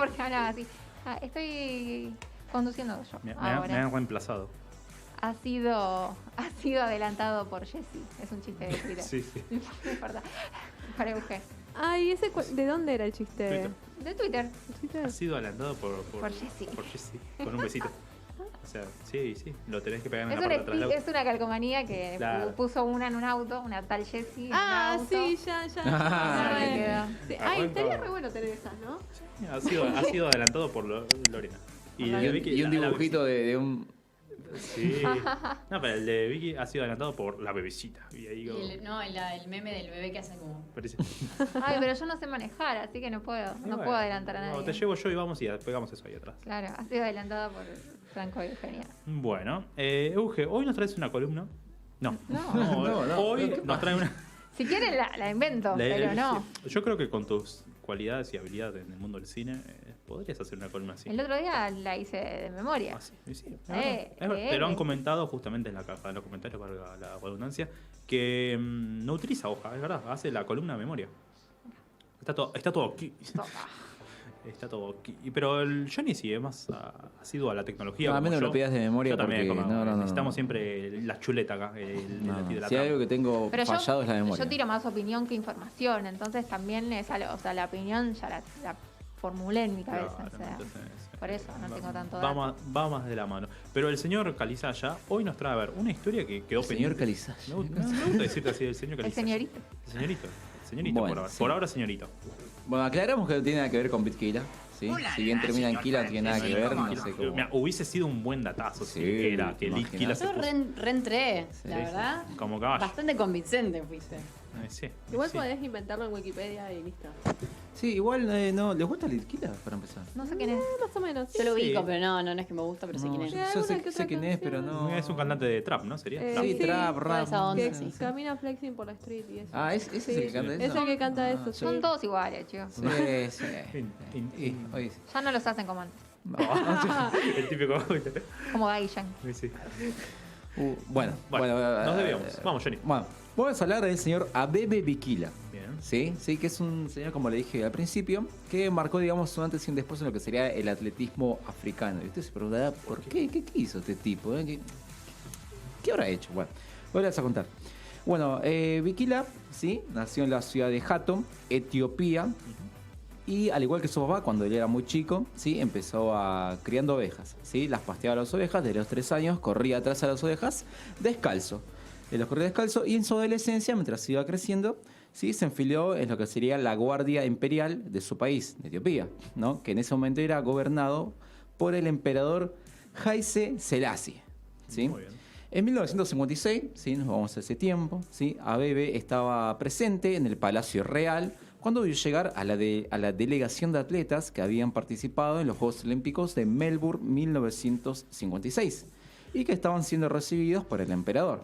porque hablaba así. Estoy conduciendo yo Me ahora. han reemplazado. Ha sido adelantado por Jessy. Es un chiste de Twitter. Sí. No importa. Para buscar. Ay, ¿de dónde era el chiste? Twitter. De Twitter. ¿Twitter? Ha sido adelantado por Jessy. Por Jessy, con un besito. O sea, sí, lo tenés que pegar en Es la parte de atrás del auto. es una calcomanía que Claro. puso una en un auto, una tal Jessy en un auto. Sí, ya. Me quedó. Sí. Ah, Ay, bueno. estaría re bueno tener esas, ¿no? Sí, ha sido adelantado por Lorena. Y un dibujito de un... Sí. No, pero el de Vicky ha sido adelantado por la bebecita. Y ahí digo, El meme del bebé que hace como... parece. Ay, pero yo no sé manejar, así que no puedo adelantar a nadie. No, te llevo yo y vamos y pegamos eso ahí atrás. Claro, ha sido adelantado por Franco y Eugenia. Bueno, Euge, hoy nos traes una columna. No. No, Hoy nos trae una. Si quieren la invento, pero no. Yo creo que con tus cualidades y habilidades en el mundo del cine podrías hacer una columna así. El otro día la hice de memoria. Ah, sí, es verdad. Te lo han comentado justamente en la caja de los comentarios, para la redundancia, que no utiliza hoja, es verdad, hace la columna de memoria. Está todo aquí. Está todo aquí. Pero el Johnny sí es más asiduo a la tecnología. No, a como menos yo. lo pidas de memoria Yo también, porque como necesitamos no. siempre la chuleta acá. La Si hay algo que tengo Pero fallado es la memoria. yo tiro más opinión que información, entonces también es algo, o sea, la opinión ya la formulé en mi cabeza. Claro, O sea, entonces, por eso no tengo tanto dato. va más de la mano. Pero el señor Calizaya hoy nos trae a ver una historia que quedó Señor pendiente. Calizaya. Me gusta decirte así, el señor El Calizaya. señorito. Señorito, Bueno, por ahora. sí. Por ahora, señorito. Bueno, aclaramos que no tiene nada que ver con Bitquila. ¿Sí? Si bien termina en Kila, no tiene nada que ver. No sé cómo. Mira, hubiese sido un buen datazo Sí, si era que imaginate. Kila se Yo puso. reentré, Sí, la sí. verdad. Como caballo. Bastante convincente fuiste. Sí, Igual sí. podés inventarlo en Wikipedia y listo. Sí, igual no. ¿Les gusta Litquila para empezar? No sé quién es. Más o menos. Yo lo Sí. ubico, pero no es que me gusta, pero sé quién es. Sí, Yo alguna que sé otra quién es, canción. pero no. Es un cantante de trap, ¿no? Sería. Eh, Trap. Sí, Sí, trap, toda rap. esa onda, Que sí. camina flexing por la street y eso. Ah, ¿ese es el que canta eso? Es el que canta eso, sí. Son todos iguales, chicos. Sí, sí. In- Oye, sí. Ya no los hacen como antes. El típico. Como Daddy Yankee. Sí. Bueno, Nos debíamos. Vamos, Johnny. Bueno, vamos a hablar del señor Abebe Bikila. Bien. Sí, que es un señor, como le dije al principio, que marcó, digamos, un antes y un después en lo que sería el atletismo africano. Y usted se preguntará, ¿por qué? ¿Qué hizo este tipo? ¿Qué habrá hecho? Bueno, voy a a contar. Bueno, Bikila, sí, nació en la ciudad de Hato, Etiopía. Y al igual que su papá, cuando él era muy chico, sí, empezó criando ovejas. ¿Sí? Las pasteaba a las ovejas, desde los 3 años corría atrás a las ovejas descalzo. Él los corría descalzo y en su adolescencia, mientras iba creciendo, sí, se enfilió en lo que sería la Guardia Imperial de su país, de Etiopía, ¿no? Que en ese momento era gobernado por el emperador Haile Selassie. ¿Sí? Muy bien. En 1956, ¿sí? Nos vamos a ese tiempo, ¿sí? Abebe estaba presente en el Palacio Real cuando vio llegar a la delegación de atletas que habían participado en los Juegos Olímpicos de Melbourne 1956 y que estaban siendo recibidos por el emperador.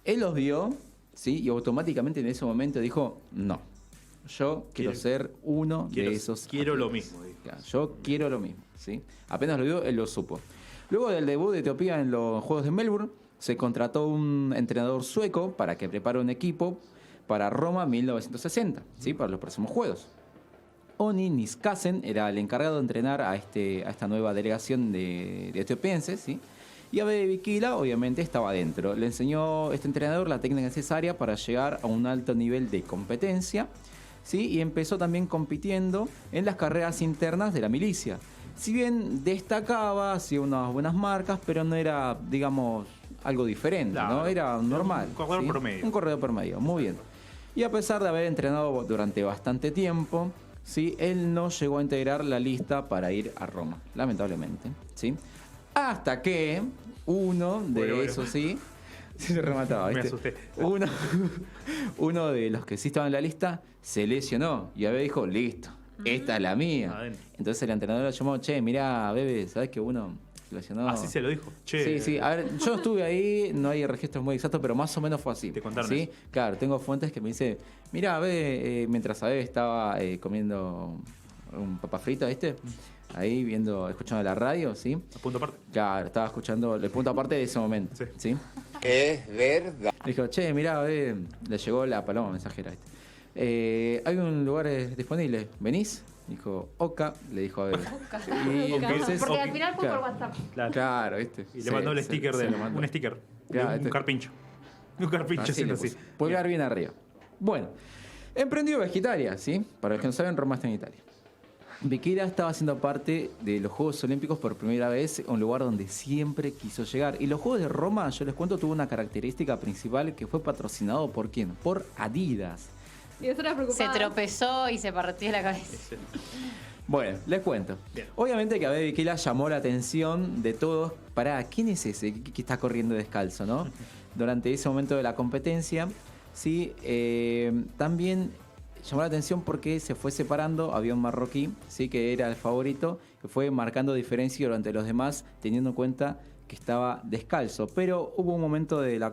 Él los vio, ¿sí? Y automáticamente en ese momento dijo, no, yo quiero ser uno de esos Quiero lo atletas. mismo. Dijo. Claro, yo quiero lo mismo, ¿sí? Apenas lo vio, él lo supo. Luego del debut de Etiopía en los Juegos de Melbourne, se contrató un entrenador sueco para que prepare un equipo para Roma 1960, ¿sí? Para los próximos Juegos. Oni Niskasen era el encargado de entrenar a esta nueva delegación de etiopienses, ¿sí? Y Abebe Bikila obviamente estaba adentro. Le enseñó este entrenador la técnica necesaria para llegar a un alto nivel de competencia, ¿sí? Y empezó también compitiendo en las carreras internas de la milicia. Si bien destacaba, hacía unas buenas marcas, pero no era, digamos, algo diferente, Claro. ¿no? Era normal. Un corredor ¿sí? promedio. Un corredor promedio, muy bien. Y a pesar de haber entrenado durante bastante tiempo, ¿sí? Él no llegó a integrar la lista para ir a Roma, lamentablemente, ¿sí? Hasta que uno de Bueno. esos, sí, se remataba, Me ¿viste? asusté. Uno de los que sí estaban en la lista se lesionó y Abebe dijo, listo, esta es la mía. Adentro. Entonces el entrenador lo llamó, che, mirá, Bebe, ¿sabes que uno se lesionó? Así se lo dijo. Che. Sí, sí. A ver, yo estuve ahí, no hay registros muy exactos, pero más o menos fue así. Te contaron ¿sí? eso. Claro, tengo fuentes que me dicen, mirá, Bebe, mientras Bebe estaba comiendo un papa frito, ¿viste? Ahí escuchando la radio, ¿sí? A punto aparte. Claro, estaba escuchando el punto aparte de ese momento, Sí. ¿sí? Es verdad. Dijo, che, mirá, le llegó la paloma mensajera. Hay un lugar disponible, ¿venís? Dijo, Oka, le dijo a Bebe. Y Ok. entonces, Porque al final fue por claro, WhatsApp. claro, ¿viste? Y le mandó el sticker de lo mandó. un sticker. Ya, Un este- carpincho. Un carpincho Así haciendo le así. puso. Pulgar bien arriba. Bueno, emprendió Vegetariana, ¿sí? Para los que no saben, Roma está en Italia. Bikila estaba haciendo parte de los Juegos Olímpicos por primera vez, un lugar donde siempre quiso llegar. Y los Juegos de Roma, yo les cuento, tuvo una característica principal que fue patrocinado por ¿quién? Por Adidas. Y eso era Se preocupante. tropezó y se partió la cabeza. Bueno, les cuento. Bien. Obviamente que a Bebe Bikila llamó la atención de todos. Pará, ¿quién es ese que está corriendo descalzo, no? Durante ese momento de la competencia, sí, también llamó la atención porque se fue separando. Había un marroquí, sí, que era el favorito, que fue marcando diferencia durante los demás, teniendo en cuenta que estaba descalzo. Pero hubo un momento de la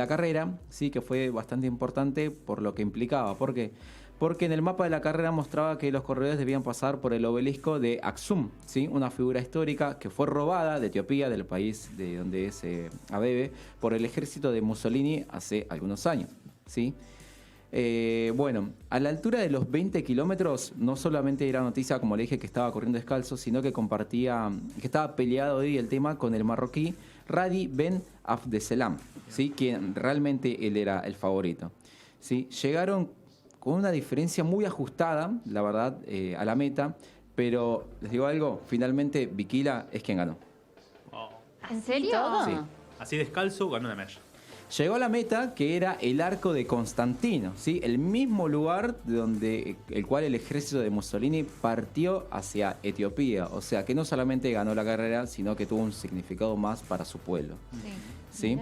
carrera, sí, que fue bastante importante por lo que implicaba. ¿Por qué? Porque en el mapa de la carrera mostraba que los corredores debían pasar por el obelisco de Aksum, ¿sí? Una figura histórica que fue robada de Etiopía, del país de donde es Abebe, por el ejército de Mussolini hace algunos años, ¿sí? Bueno, a la altura de los 20 kilómetros, no solamente era noticia, como le dije, que estaba corriendo descalzo, sino que que estaba peleado hoy el tema con el marroquí Radi Ben Abdeselam, ¿sí? Quien realmente él era el favorito, ¿sí? Llegaron con una diferencia muy ajustada, la verdad, a la meta, pero les digo algo, finalmente Bikila es quien ganó. Oh. ¿En serio? todo? Sí. Así descalzo ganó una medalla. Llegó a la meta, que era el arco de Constantino, ¿sí? El mismo lugar donde el cual el ejército de Mussolini partió hacia Etiopía. O sea, que no solamente ganó la carrera, sino que tuvo un significado más para su pueblo, Sí. ¿sí?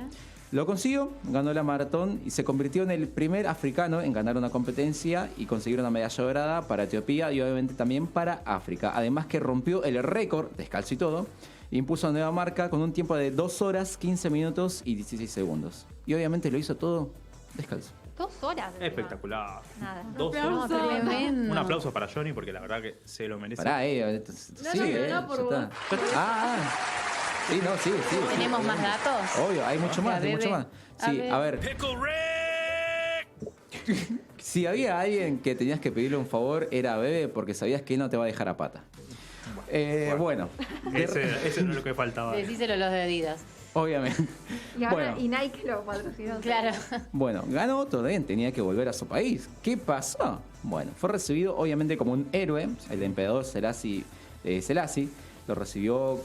Lo consiguió, ganó la maratón y se convirtió en el primer africano en ganar una competencia y conseguir una medalla dorada para Etiopía y obviamente también para África. Además que rompió el récord, descalzo y todo, e impuso una nueva marca con un tiempo de 2 horas, 15 minutos y 16 segundos. Y obviamente lo hizo todo descalzo. 2 horas. Espectacular. Nada. 2 aplauso. horas. Tremendo. Un aplauso para Johnny porque la verdad que se lo merece. Pará, No, sigue, no, por ya vos. está. Sí, no, sí. ¿Tenemos más datos? Obvio, hay mucho más, hay Bebe. mucho más. Sí, a ver. Si había alguien que tenías que pedirle un favor, era a Bebe porque sabías que él no te va a dejar a pata. Bueno, Ese no es lo que faltaba. Decíselo a los de Adidas. obviamente. Y ahora Bueno. y Nike lo patrocinó. Claro. Bueno, ganó todo bien, tenía que volver a su país. ¿Qué pasó? Bueno, fue recibido obviamente como un héroe. El emperador Selassie lo recibió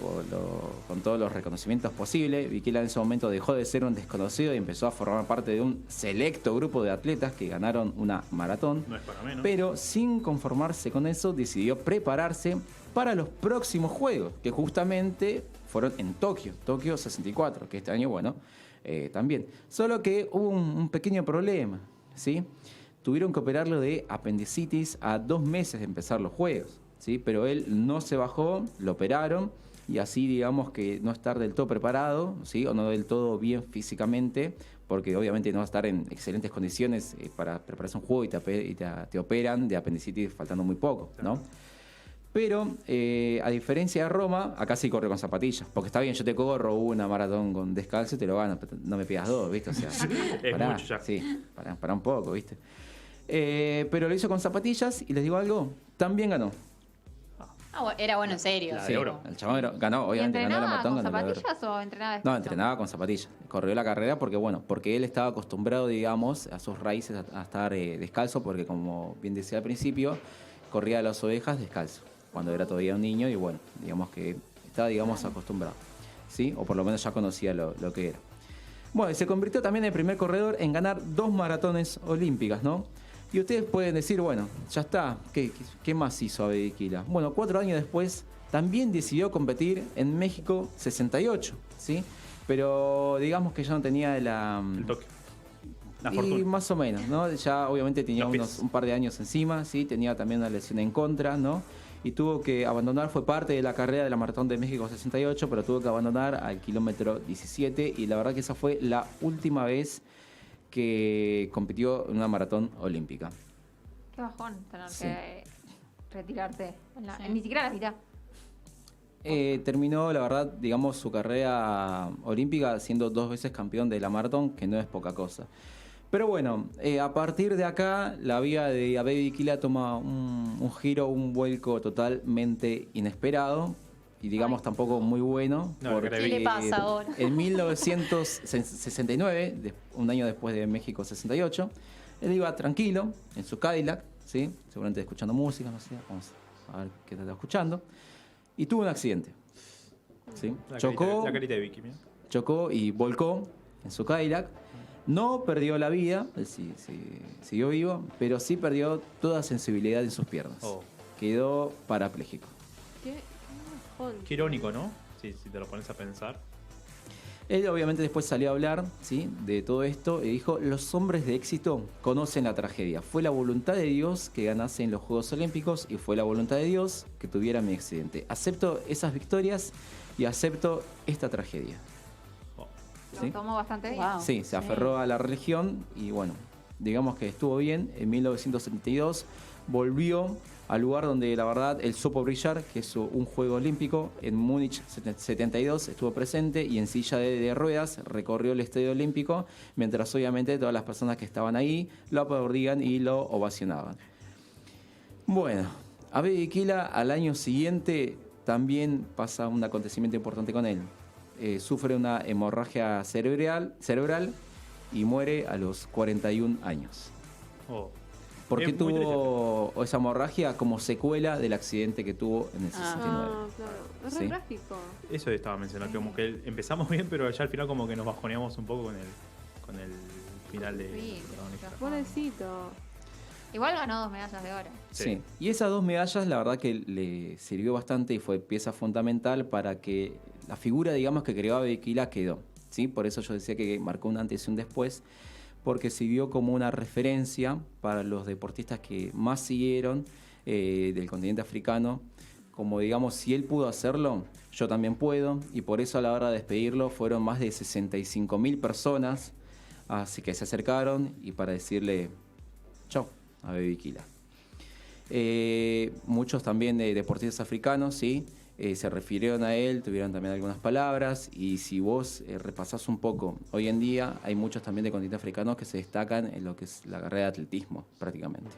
con todos los reconocimientos posibles. Bikila en ese momento dejó de ser un desconocido y empezó a formar parte de un selecto grupo de atletas que ganaron una maratón. No es para menos. Pero sin conformarse con eso, decidió prepararse para los próximos Juegos, que justamente fueron en Tokio 64, que este año, bueno, también. Solo que hubo un pequeño problema, ¿sí? Tuvieron que operarlo de apendicitis a 2 meses de empezar los Juegos, ¿sí? Pero él no se bajó, lo operaron y así digamos que no estar del todo preparado, ¿sí? O no del todo bien físicamente, porque obviamente no va a estar en excelentes condiciones para prepararse un juego y te operan de apendicitis faltando muy poco, ¿no? Pero, a diferencia de Roma, acá sí corre con zapatillas. Porque está bien, yo te corro una maratón con descalzo y te lo gano, pero no me pidas 2, ¿viste? O sea, Es mucho ya. Sí, pará un poco, ¿viste? Pero lo hizo con zapatillas y les digo algo, también ganó. Era bueno en serio. La de Sí, oro. el chabón ganó, ¿Y obviamente ganó la entrenaba maratón. con ganó la de oro. zapatillas o entrenaba No, descalzo? entrenaba con zapatillas. Corrió la carrera porque él estaba acostumbrado, digamos, a sus raíces a estar descalzo, porque como bien decía al principio, corría a las ovejas descalzo, cuando era todavía un niño y bueno, digamos que estaba, digamos, acostumbrado, ¿sí? O por lo menos ya conocía lo que era. Bueno, y se convirtió también en el primer corredor en ganar 2 maratones olímpicas, ¿no? Y ustedes pueden decir, bueno, ya está, ¿qué más hizo Abebe Bikila? Bueno, 4 años después también decidió competir en México 68, ¿sí? Pero digamos que ya no tenía El Tokio. La y fortuna. más o menos, ¿no? Ya obviamente tenía Los pies. un par de años encima, ¿sí? Tenía también una lesión en contra, ¿no? Y tuvo que abandonar, fue parte de la carrera de la Maratón de México 68, pero tuvo que abandonar al kilómetro 17 y la verdad que esa fue la última vez que compitió en una maratón olímpica. Qué bajón tener Sí. que retirarte. Sí. Ni siquiera a la mitad. Terminó, la verdad, digamos, su carrera olímpica siendo 2 veces campeón de la maratón, que no es poca cosa. Pero bueno, a partir de acá, la vida de Abe Bikila toma un giro, un vuelco totalmente inesperado. Y digamos tampoco muy bueno. No, ¿Qué le pasa ahora? En 1969, un año después de México 68, él iba tranquilo en su Cadillac, ¿sí? Seguramente escuchando música, no sé, vamos a ver qué estaba escuchando. Y tuvo un accidente. ¿Sí? La carita de Vicky, mira. Chocó y volcó en su Cadillac. No perdió la vida, él siguió vivo, pero sí perdió toda sensibilidad en sus piernas. Oh. Quedó parapléjico. ¿Qué? bajón. Qué irónico, ¿no? Sí, si te lo pones a pensar. Él obviamente después salió a hablar, ¿sí?, de todo esto y dijo: los hombres de éxito conocen la tragedia. Fue la voluntad de Dios que ganase en los Juegos Olímpicos y fue la voluntad de Dios que tuviera mi accidente. Acepto esas victorias y acepto esta tragedia. Oh. ¿Sí? Lo tomó bastante bien. Wow. Sí, se aferró a la religión y bueno, digamos que estuvo bien. En 1972 volvió al lugar donde la verdad él supo brillar, que es un juego olímpico. En Múnich 72 estuvo presente y en silla de ruedas recorrió el estadio olímpico, mientras obviamente todas las personas que estaban ahí lo aplaudían y lo ovacionaban. Bueno, Abe Bikila al año siguiente también pasa un acontecimiento importante con él. Sufre una hemorragia cerebral y muere a los 41 años. Oh. ¿Por qué Es muy tuvo esa hemorragia? Como secuela del accidente que tuvo en el 69. Ah, claro. Es re Sí. trágico. Eso estaba mencionando, que como que empezamos bien, pero ya al final como que nos bajoneamos un poco con el final de Sí, protagonista. Pobrecito. Igual ganó 2 medallas de oro. Sí. Y esas 2 medallas, la verdad que le sirvió bastante y fue pieza fundamental para que la figura, digamos, que creó Abe Bikila quedó. ¿Sí? Por eso yo decía que marcó un antes y un después, porque sirvió como una referencia para los deportistas que más siguieron del continente africano. Como digamos, si él pudo hacerlo, yo también puedo. Y por eso a la hora de despedirlo fueron más de 65.000 personas. Así que se acercaron y para decirle chau a Abe Bikila. Muchos también deportistas africanos, ¿sí? Se refirieron a él, tuvieron también algunas palabras, y si vos repasás un poco, hoy en día hay muchos también de continente africanos que se destacan en lo que es la carrera de atletismo, prácticamente.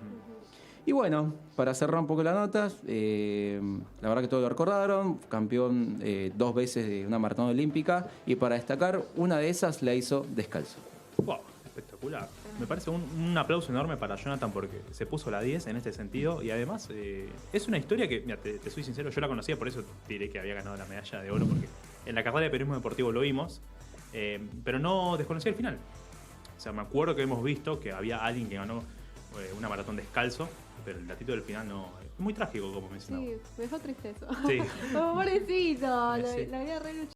Y bueno, para cerrar un poco la nota, la verdad que todos lo recordaron, campeón 2 veces de una maratón olímpica, y para destacar, una de esas la hizo descalzo. Wow, espectacular. Me parece un aplauso enorme para Jonathan porque se puso la 10 en este sentido y además es una historia que, mira, te soy sincero, yo la conocía, por eso diré que había ganado la medalla de oro, porque en la carrera de periodismo deportivo lo vimos, pero no desconocía el final. O sea, me acuerdo que hemos visto que había alguien que ganó una maratón descalzo, pero el datito del final no. Es muy trágico, como mencionaba. Sí, me dejó triste eso. Sí. Pobrecito, Sí. la había re luchado.